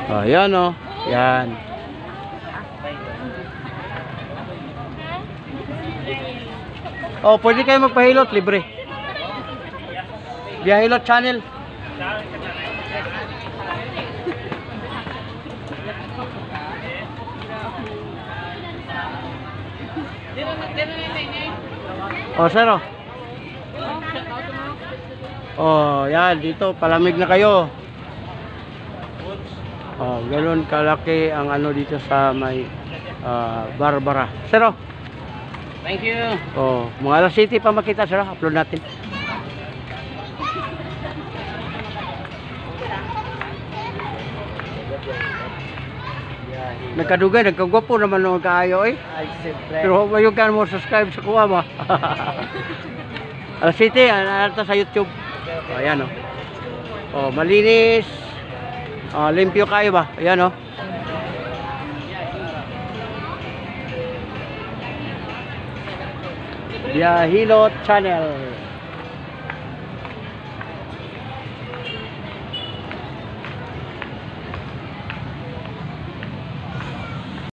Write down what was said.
Oh, yan oh. Yan. Oh, pwede kayo magpahilot, libre. Biyahilot channel. Oh, sir oh. Oh, yan, dito palamig na kayo. Oh, ganoon kalaki ang ano dito sa may Barbara. Sir oh. Thank you. Oh, mga alas 7 pa makita sir, upload natin. Nagkadugay, nagkagwapo naman ng kaayo eh. Ay, siyempre. Pero mayroon ka mo subscribe sa kuha ba? Alas 7, ano sa YouTube. Oh, ayan oh. Oh, malinis. Oh, limpyo kayo ba? Ayan oh. Biyahilot channel.